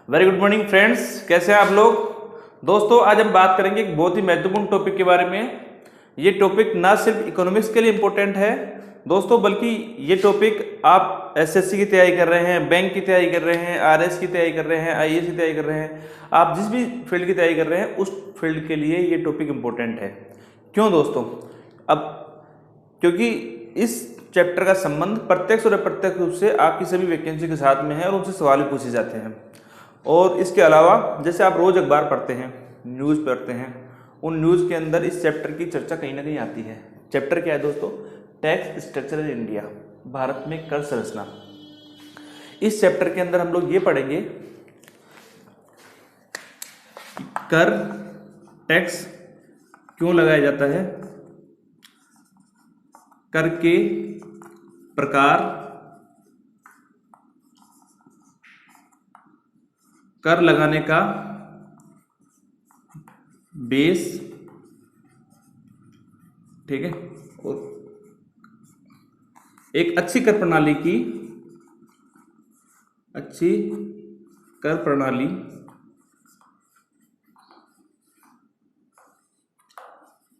Very good morning friends, कैसे हैं आप लोग। दोस्तों आज हम बात करेंगे एक बहुत ही महत्वपूर्ण टॉपिक के बारे में। ये टॉपिक ना सिर्फ इकोनॉमिक्स के लिए इम्पोर्टेंट है दोस्तों, बल्कि ये टॉपिक आप एसएससी की तैयारी कर रहे हैं, बैंक की तैयारी कर रहे हैं, आरएस की तैयारी कर रहे हैं, आईएएस की तैयारी कर रहे हैं, आप जिस भी फील्ड की तैयारी कर रहे हैं उस फील्ड के लिए ये टॉपिक इम्पोर्टेंट है। क्यों दोस्तों? अब क्योंकि इस चैप्टर का संबंध प्रत्यक्ष और अप्रत्यक्ष रूप से आपकी सभी वैकेंसी के साथ में है और उनसे सवाल भी पूछे जाते हैं। और इसके अलावा जैसे आप रोज अखबार पढ़ते हैं, न्यूज़ पढ़ते हैं, उन न्यूज़ के अंदर इस चैप्टर की चर्चा कहीं ना कहीं आती है। चैप्टर क्या है दोस्तों? Tax structure in India, Bharat में कर संरचना। इस चैप्टर के अंदर हम लोग ये पढ़ेंगे कर टैक्स क्यों लगाया जाता है, कर के प्रकार, कर लगाने का बेस, ठीक है, और एक अच्छी कर प्रणाली की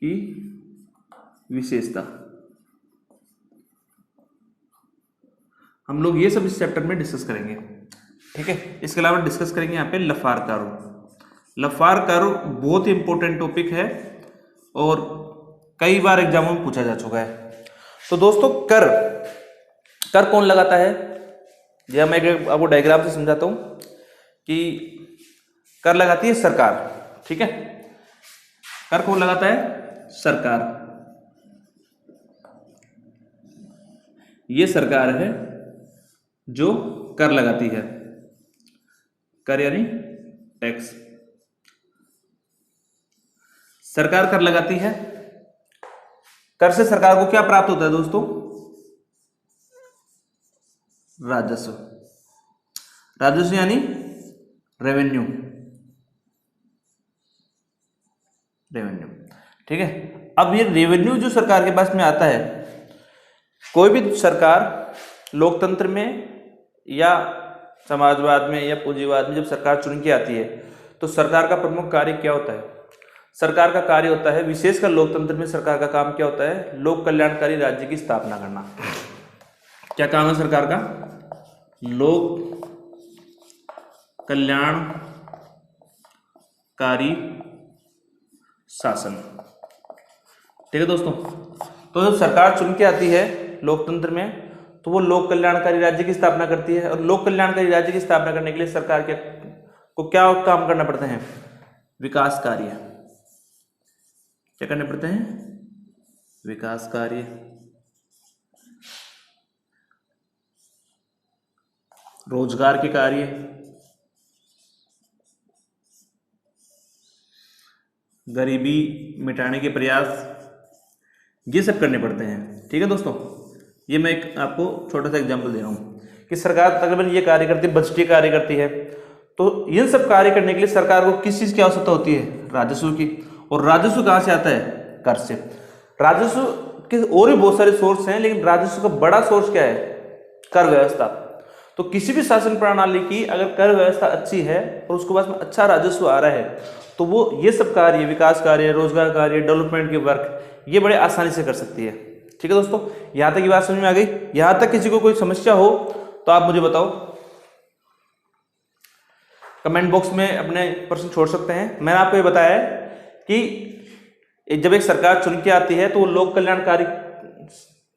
की विशेषता। हम लोग ये सब इस चैप्टर में डिस्कस करेंगे, ठीक है। इसके अलावा डिस्कस करेंगे यहाँ पे लफार कारो। लफार कारो बहुत ही इंपॉर्टेंट टॉपिक है और कई बार एग्जामों में पूछा जा चुका है। तो दोस्तों कर कौन लगाता है, यह मैं आपको डायग्राम से समझाता हूं कि कर लगाती है सरकार, ठीक है। कर कौन लगाता है? सरकार। ये सरकार है जो कर लगाती है, कर यानी टैक्स। सरकार कर लगाती है। कर से सरकार को क्या प्राप्त होता है दोस्तों? राजस्व। राजस्व यानी रेवेन्यू, ठीक है। अब ये रेवेन्यू जो सरकार के पास में आता है, कोई भी सरकार लोकतंत्र में या समाजवाद में या पूंजीवाद में जब सरकार चुन के आती है तो सरकार का प्रमुख कार्य क्या होता है? सरकार का कार्य होता है, विशेषकर लोकतंत्र में सरकार का काम क्या होता है? लोक कल्याणकारी राज्य की स्थापना करना। क्या काम है सरकार का? लोक कल्याणकारी शासन, ठीक है दोस्तों। तो जब सरकार चुन के आती है लोकतंत्र में तो वो लोक कल्याणकारी राज्य की स्थापना करती है, और लोक कल्याणकारी राज्य की स्थापना करने के लिए सरकार को क्या काम करना पड़ते हैं? विकास कार्य। क्या करने पड़ते हैं? विकास कार्य। रोजगार के कार्य, गरीबी मिटाने के प्रयास, ये सब करने पड़ते हैं, ठीक है दोस्तों। ये मैं एक आपको छोटा सा एग्जांपल दे रहा हूँ कि सरकार तकरीबन ये कार्य करती है, बजटीय कार्य करती है। तो इन सब कार्य करने के लिए सरकार को किस चीज़ की आवश्यकता होती है? राजस्व की। और राजस्व कहाँ से आता है? कर से। राजस्व के और भी बहुत सारे सोर्स हैं, लेकिन राजस्व का बड़ा सोर्स क्या है? कर व्यवस्था। तो किसी भी शासन प्रणाली की अगर कर व्यवस्था अच्छी है और उसके पास में अच्छा राजस्व आ रहा है तो वो ये सब कार्य, विकास कार्य, रोजगार कार्य, डेवलपमेंट के वर्क, ये बड़े आसानी से कर सकती है, ठीक है दोस्तों। यहां तक की बात समझ में आ गई? यहां तक किसी को कोई समस्या हो तो आप मुझे बताओ, कमेंट बॉक्स में अपने प्रश्न छोड़ सकते हैं। मैंने आपको ये बताया है कि जब एक सरकार चुन के आती है तो वो लोक कल्याणकारी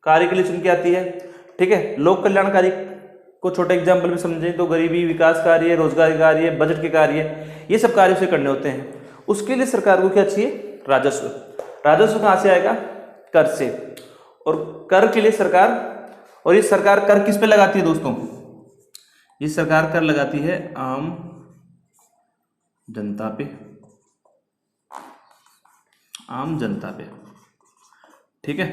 कार्य के लिए चुन के आती है, ठीक है। लोक कल्याणकारी को छोटे एग्जाम्पल में समझें तो गरीबी, विकास कार्य, रोजगार कार्य, बजट के कार्य, ये सब कार्य उसे करने होते हैं। उसके लिए सरकार को क्या चाहिए? राजस्व। राजस्व कहाँ से आएगा? कर से। और कर के लिए सरकार, और ये सरकार कर किस पे लगाती है दोस्तों? ये सरकार कर लगाती है आम जनता पे, आम जनता पे, ठीक है।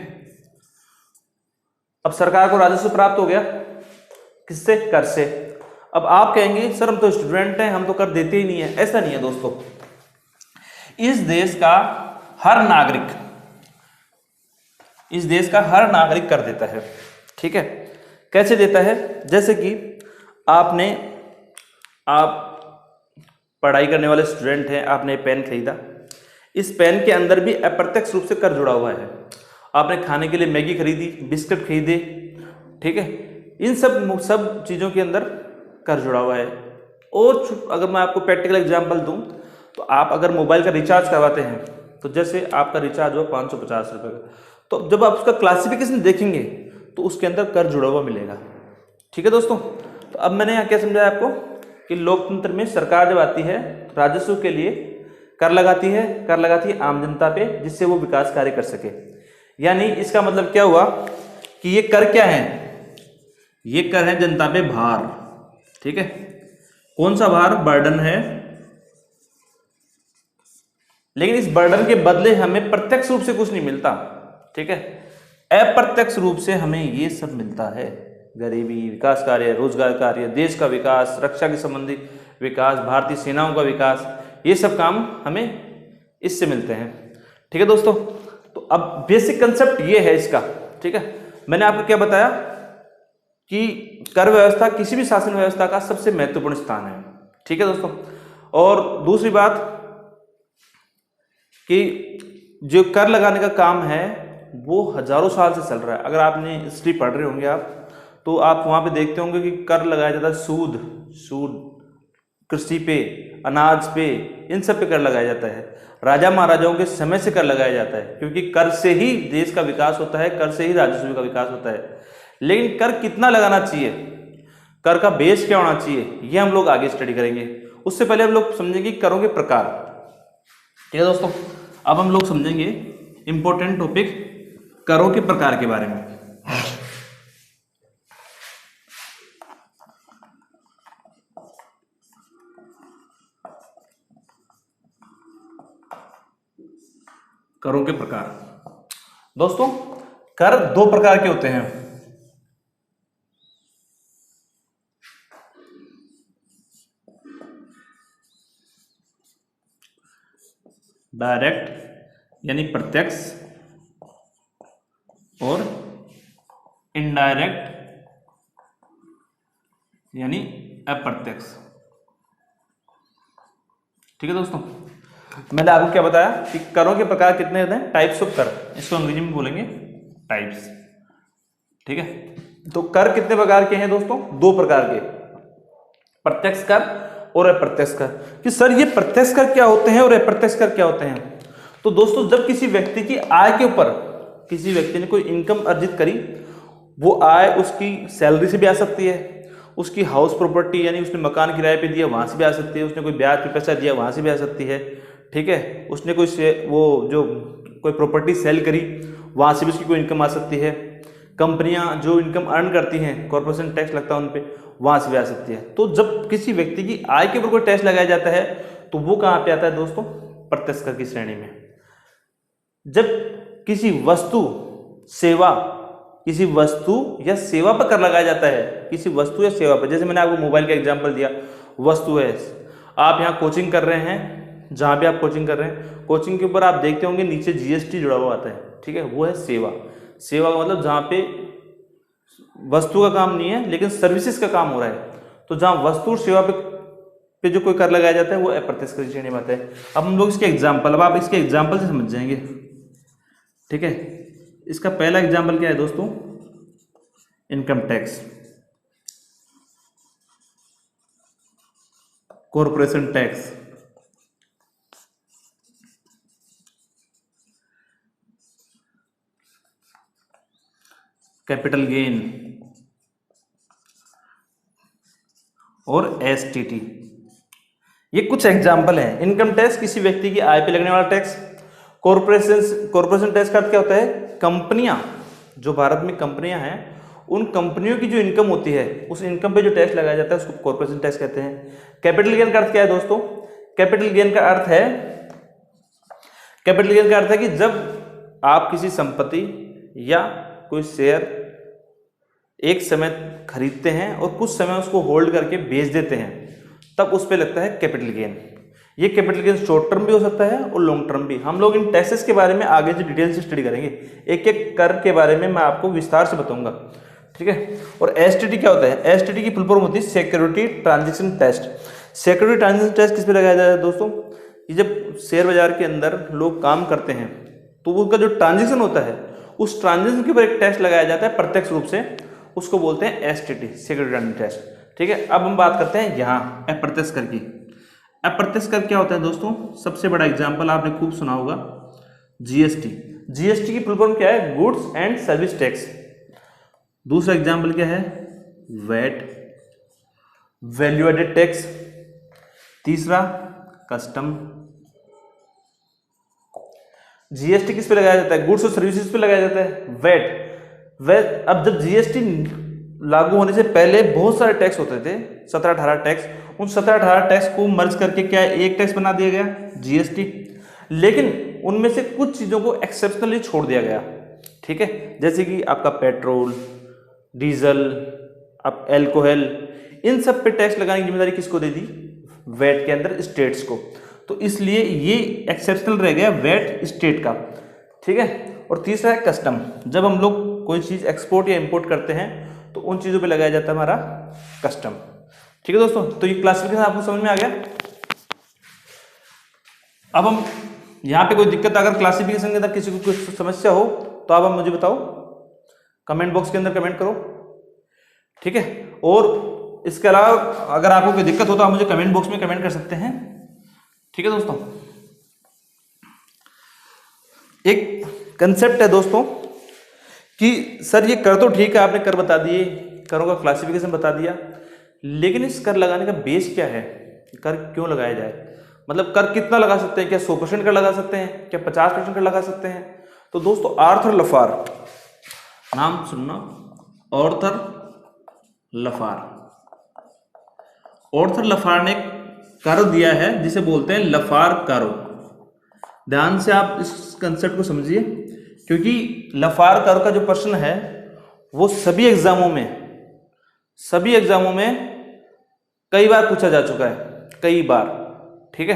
अब सरकार को राजस्व प्राप्त हो गया, किससे? कर से। अब आप कहेंगे सर हम तो स्टूडेंट हैं, हम तो कर देते ही नहीं है। ऐसा नहीं है दोस्तों। इस देश का हर नागरिक कर देता है, ठीक है। कैसे देता है? जैसे कि आप पढ़ाई करने वाले स्टूडेंट हैं, आपने पेन खरीदा, इस पेन के अंदर भी अप्रत्यक्ष रूप से कर जुड़ा हुआ है। आपने खाने के लिए मैगी खरीदी, बिस्किट खरीदे, ठीक है, इन सब चीज़ों के अंदर कर जुड़ा हुआ है। और अगर मैं आपको प्रैक्टिकल एग्जांपल दूं तो आप अगर मोबाइल का रिचार्ज करवाते हैं, तो जैसे आपका रिचार्ज हो 550 रुपये का, तो जब आप उसका क्लासिफिकेशन देखेंगे तो उसके अंदर कर जुड़ा हुआ मिलेगा। ठीक है दोस्तों, तो अब मैंने यहाँ क्या समझाया आपको कि लोकतंत्र में सरकार जब आती है राजस्व के लिए कर लगाती है आम जनता पे, जिससे वो विकास कार्य कर सके। यानी इसका मतलब क्या हुआ कि ये कर क्या है, ये कर है जनता पे भार। ठीक है, कौन सा भार? बर्डन है। लेकिन इस बर्डन के बदले हमें प्रत्यक्ष रूप से कुछ नहीं मिलता। ठीक है, अप्रत्यक्ष रूप से हमें ये सब मिलता है, गरीबी, विकास कार्य, रोजगार कार्य, देश का विकास, रक्षा के संबंधी विकास, भारतीय सेनाओं का विकास, ये सब काम हमें इससे मिलते हैं। ठीक है दोस्तों, तो अब बेसिक कंसेप्ट ये है इसका। ठीक है, मैंने आपको क्या बताया कि कर व्यवस्था किसी भी शासन व्यवस्था का सबसे महत्वपूर्ण स्थान है। ठीक है दोस्तों, और दूसरी बात कि जो कर लगाने का काम है वो हजारों साल से चल रहा है। अगर आपने हिस्ट्री पढ़ रहे होंगे आप, तो आप वहाँ पे देखते होंगे कि कर लगाया जाता है सूद कृषि पे, अनाज पे, इन सब पे कर लगाया जाता है। राजा महाराजाओं के समय से कर लगाया जाता है, क्योंकि कर से ही देश का विकास होता है, कर से ही राजस्व का विकास होता है। लेकिन कर कितना लगाना चाहिए, कर का बेस क्या होना चाहिए, ये हम लोग आगे स्टडी करेंगे। उससे पहले हम लोग समझेंगे करों के प्रकार। ठीक है दोस्तों, अब हम लोग समझेंगे इंपॉर्टेंट टॉपिक करों के प्रकार के बारे में। करों के प्रकार। दोस्तों, कर दो प्रकार के होते हैं। डायरेक्ट यानी प्रत्यक्ष और इनडायरेक्ट यानी अप्रत्यक्ष। ठीक है दोस्तों, मैंने आपको क्या बताया कि करों के प्रकार कितने होते हैं, टाइप्स ऑफ कर, इसको अंग्रेजी में बोलेंगे टाइप्स। ठीक है, तो कर कितने प्रकार के हैं दोस्तों? दो प्रकार के, प्रत्यक्ष कर और अप्रत्यक्ष कर। कि सर ये प्रत्यक्ष कर क्या होते हैं और अप्रत्यक्ष कर क्या होते हैं? तो दोस्तों, जब किसी व्यक्ति की आय के ऊपर किसी व्यक्ति ने कोई इनकम अर्जित करी, वो आय उसकी सैलरी से भी आ सकती है, उसकी हाउस प्रॉपर्टी यानी उसने मकान किराए पे दिया वहां से भी आ सकती है, उसने कोई ब्याज पे पैसा दिया वहां से भी आ सकती है। ठीक है, उसने कोई प्रॉपर्टी सेल करी, वहां से भी उसकी कोई इनकम आ सकती है। कंपनियां जो इनकम अर्न करती हैं, कॉर्पोरेशन टैक्स लगता है उन पे, वहां से भी आ सकती है। तो जब किसी व्यक्ति की आय के ऊपर कोई टैक्स लगाया जाता है तो वो कहां पे आता है दोस्तों? प्रत्यक्ष कर की श्रेणी में। जब किसी वस्तु या सेवा पर कर लगाया जाता है, किसी वस्तु या सेवा पर, जैसे मैंने आपको मोबाइल का एग्जांपल दिया, वस्तु है, आप यहाँ कोचिंग कर रहे हैं, जहां भी आप कोचिंग कर रहे हैं, कोचिंग के ऊपर आप देखते होंगे नीचे जीएसटी जुड़ा हुआ आता है। ठीक है, वो है सेवा। सेवा का मतलब जहां पे वस्तु का काम नहीं है लेकिन सर्विसेज का काम हो रहा है। तो जहां वस्तु और सेवा पे जो कोई कर लगाया जाता है वो अप्रत्यक्ष कर श्रेणी में आता है। अब हम लोग इसके एग्जाम्पल, अब आप इसके एग्जाम्पल से समझ जाएंगे। ठीक है, इसका पहला एग्जाम्पल क्या है दोस्तों? Income tax, corporation tax, capital gain और एसटीटी। ये कुछ एग्जाम्पल हैं। इनकम टैक्स किसी व्यक्ति की आय पे लगने वाला टैक्स। कॉर्पोरेशन टैक्स का अर्थ क्या होता है? कंपनियां, जो भारत में कंपनियां हैं, उन कंपनियों की जो इनकम होती है उस इनकम पे जो टैक्स लगाया जाता है उसको कॉर्पोरेशन टैक्स कहते हैं। कैपिटल गेन का अर्थ क्या है दोस्तों? कैपिटल गेन का अर्थ है कि जब आप किसी संपत्ति या कोई शेयर एक समय खरीदते हैं और कुछ समय उसको होल्ड करके बेच देते हैं, तब उस पर लगता है कैपिटल गेन। ये कैपिटल गेन शॉर्ट टर्म भी हो सकता है और लॉन्ग टर्म भी। हम लोग इन टैक्सेस के बारे में आगे जो डिटेल से स्टडी करेंगे, एक एक कर के बारे में मैं आपको विस्तार से बताऊंगा। ठीक है, और एसटीटी क्या होता है? एसटीटी की फुल फॉर्म होती है security transaction test. Security transaction tax किस पे लगाया जाता है दोस्तों? ये जब शेयर बाजार के अंदर लोग काम करते हैं तो उसका जो ट्रांजेक्शन होता है उस ट्रांजेक्शन के ऊपर एक टैक्स लगाया जाता है प्रत्यक्ष रूप से, उसको बोलते हैं एसटीटी, सिक्योरिटी ट्रांजेक्शन टैक्स। ठीक है, अब हम बात करते हैं यहाँ अप्रत्यक्ष कर की। अप्रत्यक्ष कर क्या होता है दोस्तों? सबसे बड़ा एग्जाम्पल आपने खूब सुना होगा, जीएसटी। जीएसटी की फुल फॉर्म क्या है? Goods and service tax. दूसरा एग्जाम्पल क्या है? VAT, value added tax. तीसरा कस्टम। जीएसटी किस पे लगाया जाता है? गुड्स और सर्विसेज पे लगाया जाता है। वैट, अब जब जीएसटी लागू होने से पहले बहुत सारे टैक्स होते थे, 17-18 टैक्स। उन 17-18 टैक्स को मर्ज करके क्या एक टैक्स बना दिया गया, जीएसटी। लेकिन उनमें से कुछ चीजों को एक्सेप्शनली छोड़ दिया गया। ठीक है, जैसे कि आपका पेट्रोल, डीजल, अब एल्कोहल, इन सब पे टैक्स लगाने की जिम्मेदारी किसको दे दी? वैट के अंदर स्टेट्स को। तो इसलिए ये एक्सेप्शनल रह गया वैट स्टेट का। ठीक है, और तीसरा है कस्टम। जब हम लोग कोई चीज एक्सपोर्ट या इंपोर्ट करते हैं तो उन चीजों पे लगाया जाता है हमारा कस्टम। ठीक है दोस्तों, तो ये क्लासिफिकेशन आपको समझ में आ गया। अब हम यहाँ पे कोई दिक्कत, अगर क्लासिफिकेशन के अंदर किसी को कुछ समस्या हो तो आप मुझे बताओ, कमेंट बॉक्स के अंदर कमेंट करो। ठीक है, और इसके अलावा अगर आपको कोई दिक्कत हो तो आप मुझे कमेंट बॉक्स में कमेंट कर सकते हैं। ठीक है दोस्तों, एक कंसेप्ट है दोस्तों कि सर ये कर तो ठीक है, आपने कर बता दिए, करों का क्लासिफिकेशन बता दिया, लेकिन इस कर लगाने का बेस क्या है? कर क्यों लगाया जाए? मतलब कर कितना लगा सकते हैं? क्या 100% कर लगा सकते हैं? क्या 50% कर लगा सकते हैं? तो दोस्तों आर्थर लफार, नाम सुनना, आर्थर लफार। आर्थर लफार ने कर दिया है जिसे बोलते हैं लफार करो। ध्यान से आप इस कंसेप्ट को समझिए, क्योंकि लफार कर का जो प्रश्न है वो सभी एग्जामों में कई बार पूछा जा चुका है, कई बार। ठीक है,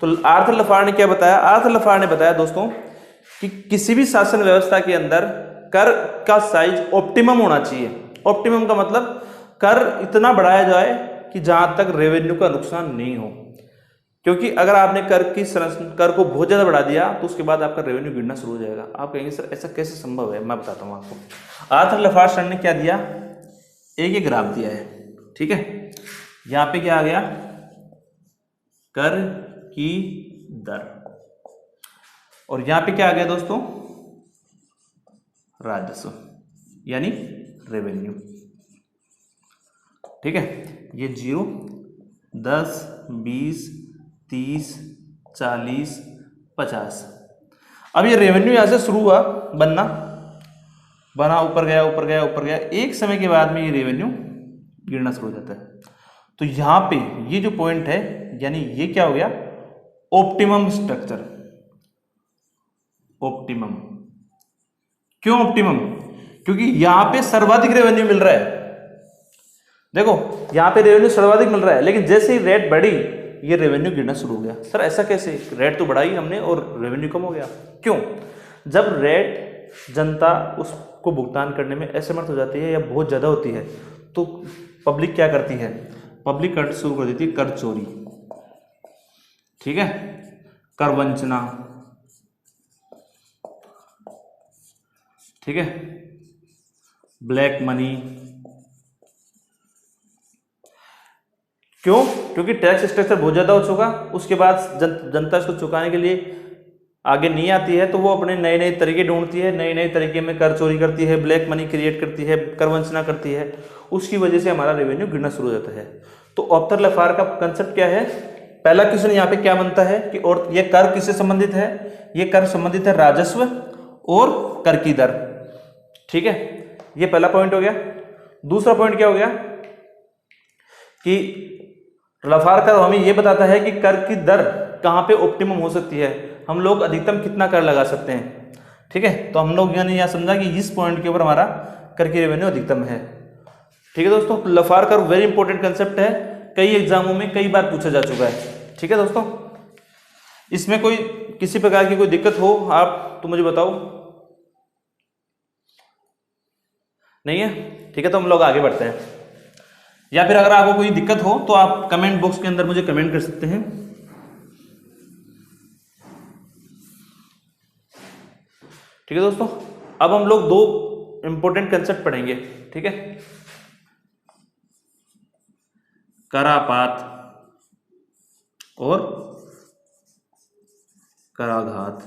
तो आर्थर लफार ने क्या बताया? आर्थर लफार ने बताया दोस्तों कि किसी भी शासन व्यवस्था के अंदर कर का साइज ऑप्टिमम होना चाहिए। ऑप्टिमम का मतलब कर इतना बढ़ाया जाए कि जहां तक रेवेन्यू का नुकसान नहीं हो, क्योंकि अगर आपने कर को बहुत ज्यादा बढ़ा दिया तो उसके बाद आपका रेवेन्यू गिरना शुरू हो जाएगा। आप कहेंगे सर ऐसा कैसे संभव है? मैं बताता हूं आपको। आर्थर लफार सर ने क्या दिया? एक ग्राफ दिया है। ठीक है, यहां पे क्या आ गया? कर की दर, और यहां पे क्या आ गया दोस्तों? राजस्व यानी रेवेन्यू। ठीक है, ये 0, 10, 20, 30, 40, 50। अब ये रेवेन्यू यहां से शुरू हुआ बना, ऊपर गया, एक समय के बाद में ये रेवेन्यू गिरना शुरू हो जाता है। तो यहां पे ये जो पॉइंट है, यानी ये क्या हो गया? Optimum structure. ऑप्टिमम क्यों ऑप्टिमम? क्योंकि यहां पे सर्वाधिक रेवेन्यू मिल रहा है। देखो यहां पे रेवेन्यू सर्वाधिक मिल रहा है, लेकिन जैसे ही रेट बढ़ी ये रेवेन्यू गिरना शुरू हो गया। सर ऐसा कैसे? रेट तो बढ़ाई हमने और रेवेन्यू कम हो गया। क्यों? जब रेट जनता उसको भुगतान करने में असमर्थ हो जाती है या बहुत ज्यादा होती है तो पब्लिक क्या करती है? पब्लिक करना शुरू कर देती है कर चोरी। ठीक है, कर वंचना। ठीक है, ब्लैक मनी। क्यों? क्योंकि टैक्स स्ट्रक्चर बहुत ज्यादा हो चुका, उसके बाद जनता इसको चुकाने के लिए आगे नहीं आती है, तो वो अपने नए नए तरीके ढूंढती है, नए नए तरीके में कर चोरी करती है, ब्लैक मनी क्रिएट करती है, कर वंचना करती है। उसकी वजह से हमारा रेवेन्यू गिरना शुरू हो जाता है। तो आर्थर लफार का कंसेप्ट क्या है? पहला क्वेश्चन यहाँ पे क्या बनता है कि और ये कर किससे संबंधित है? ये कर संबंधित है राजस्व और कर की दर। ठीक है, ये पहला पॉइंट हो गया। दूसरा पॉइंट क्या हो गया कि लफार कर हमें ये बताता है कि कर की दर कहाँ पे ऑप्टिमम हो सकती है, हम लोग अधिकतम कितना कर लगा सकते हैं। ठीक है, तो हम लोग यानी यह समझा कि इस पॉइंट के ऊपर हमारा कर की रेवेन्यू अधिकतम है। ठीक है दोस्तों, लफार कर वेरी इंपॉर्टेंट कंसेप्ट है, कई एग्जामों में कई बार पूछा जा चुका है। ठीक है दोस्तों, इसमें कोई किसी प्रकार की कोई दिक्कत हो आप तो मुझे बताओ। नहीं है? ठीक है, तो हम लोग आगे बढ़ते हैं। या फिर अगर आपको कोई दिक्कत हो तो आप कमेंट बॉक्स के अंदर मुझे कमेंट कर सकते हैं। ठीक है दोस्तों, अब हम लोग दो इंपॉर्टेंट कंसेप्ट पढ़ेंगे। ठीक है, करापात और कराघात।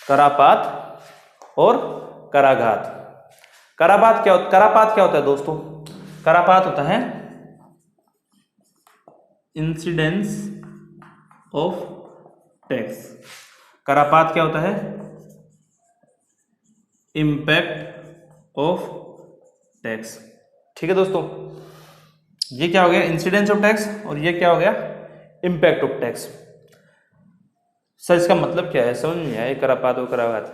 करापात और कराघात। करापात क्या होता है दोस्तों? करापात होता है इंसिडेंस ऑफ टैक्स। करापात क्या होता है? Impact of tax. ठीक है दोस्तों, ये क्या हो गया? इंसिडेंस ऑफ टैक्स, और ये क्या हो गया? Impact of tax. सर इसका मतलब क्या है? समझ नहीं आया करापात और कराघात।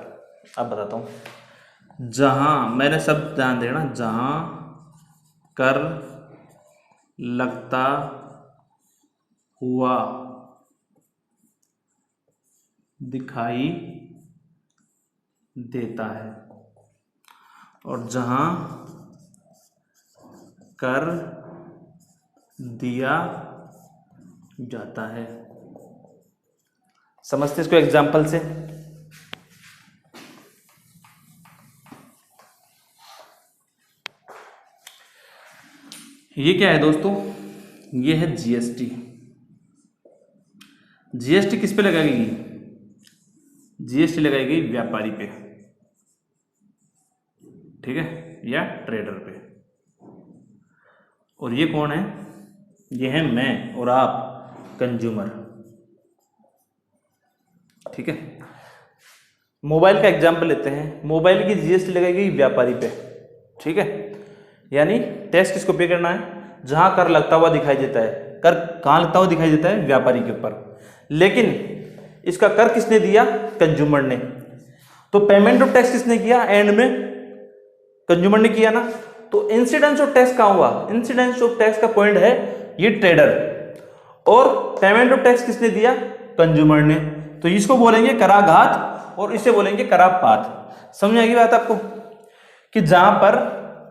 अब बताता हूं। जहां, मैंने सब ध्यान देना, जहां कर लगता हुआ दिखाई देता है और जहां कर दिया जाता है। समझते इसको एग्जाम्पल से। ये क्या है दोस्तों? ये है जीएसटी। जीएसटी किस पे लगाएगी? जीएसटी लगाएगी व्यापारी पे, ठीक है, या ट्रेडर पे। और ये कौन है? ये है मैं और आप, कंज्यूमर। ठीक है, मोबाइल का एग्जाम्पल लेते हैं। मोबाइल की जीएसटी लगाएगी व्यापारी पे। ठीक है, यानी टैक्स किसको पे करना है? जहां कर लगता हुआ दिखाई देता है। कर कहां लगता हुआ दिखाई देता है? व्यापारी के ऊपर। लेकिन इसका कर किसने दिया? कंज्यूमर ने। तो पेमेंट ऑफ टैक्स किसने किया? एंड में कंज्यूमर ने किया ना। तो इंसिडेंस ऑफ टैक्स कहां हुआ? इंसिडेंस ऑफ टैक्स का पॉइंट है ये ट्रेडर, और पेमेंट ऑफ टैक्स किसने दिया? कंज्यूमर ने। तो इसको बोलेंगे कराघात और इसे बोलेंगे करापात। समझ आएगी बात आपको? कि जहां पर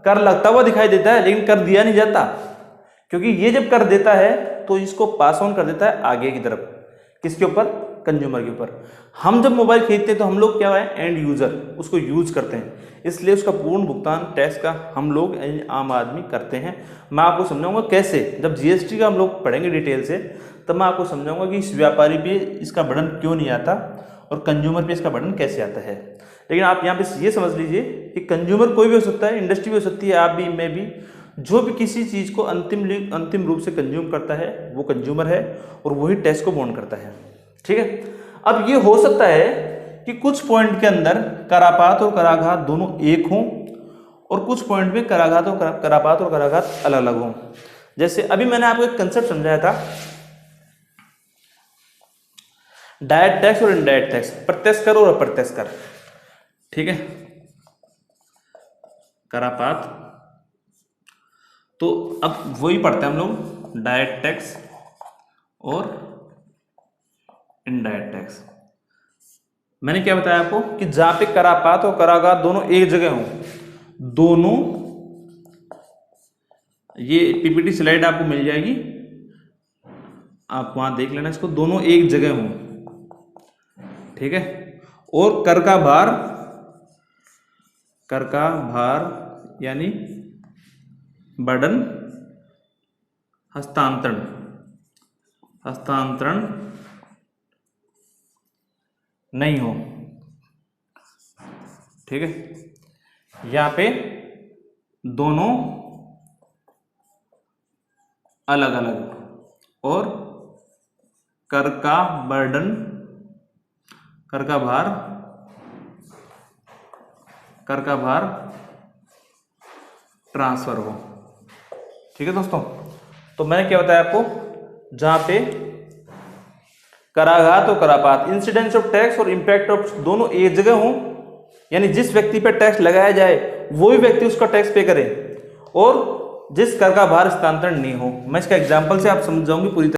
कर लगता हुआ दिखाई देता है लेकिन कर दिया नहीं जाता, क्योंकि ये जब कर देता है तो इसको पास ऑन कर देता है आगे की तरफ। किसके ऊपर? कंज्यूमर के ऊपर। हम जब मोबाइल खरीदते हैं तो हम लोग क्या है? एंड यूजर, उसको यूज करते हैं, इसलिए उसका पूर्ण भुगतान टैक्स का हम लोग आम आदमी करते हैं। मैं आपको समझाऊंगा कैसे। जब जीएसटी का हम लोग पढ़ेंगे डिटेल से, तब मैं आपको समझाऊंगा कि इस व्यापारी पे इसका बर्डन क्यों नहीं आता और कंज्यूमर पे इसका बर्डन कैसे आता है। लेकिन आप यहाँ पे ये समझ लीजिए कि कंज्यूमर कोई भी हो सकता है, इंडस्ट्री भी हो सकती है, आप भी, मैं भी। जो भी किसी चीज़ को अंतिम रूप से कंज्यूम करता है वो कंज्यूमर है, और वही टैक्स को बॉन्ड करता है। ठीक है, अब ये हो सकता है कि कुछ पॉइंट के अंदर करापात और कराघात दोनों एक हों, और कुछ पॉइंट में करापात और कराघात अलग अलग हों। जैसे अभी मैंने आपको एक कंसेप्ट समझाया था, डायरेक्ट टैक्स और इनडायरेक्ट टैक्स, प्रत्यक्ष कर और अप्रत्यक्ष कर। ठीक है, करापात, तो अब वही पढ़ते हैं हम लोग, डायरेक्ट टैक्स और इनडायरेक्ट टैक्स। मैंने क्या बताया आपको कि जहां पे करापात और कराघात दोनों एक जगह हों, दोनों, ये पीपीटी स्लाइड आपको मिल जाएगी, आप वहां देख लेना इसको, दोनों एक जगह हों। ठीक है, और कर का भार यानी बर्डन हस्तांतरण नहीं हो। ठीक है, यहां पे दोनों अलग अलग, और कर का बर्डन, कर का भार ट्रांसफर हो। ठीक है दोस्तों, तो मैंने क्या बताया आपको, जहां पे कराघात और करापात, इंसिडेंस ऑफ टैक्स और इंपैक्ट ऑफ दोनों एक जगह हों, यानी जिस व्यक्ति पर टैक्स लगाया जाए वो भी व्यक्ति उसका टैक्स पे करे, और जिस कर का भार हस्तांतरण नहीं हो। मैं इसका एग्जांपल से आप समझ जाऊंगी पूरी तरह।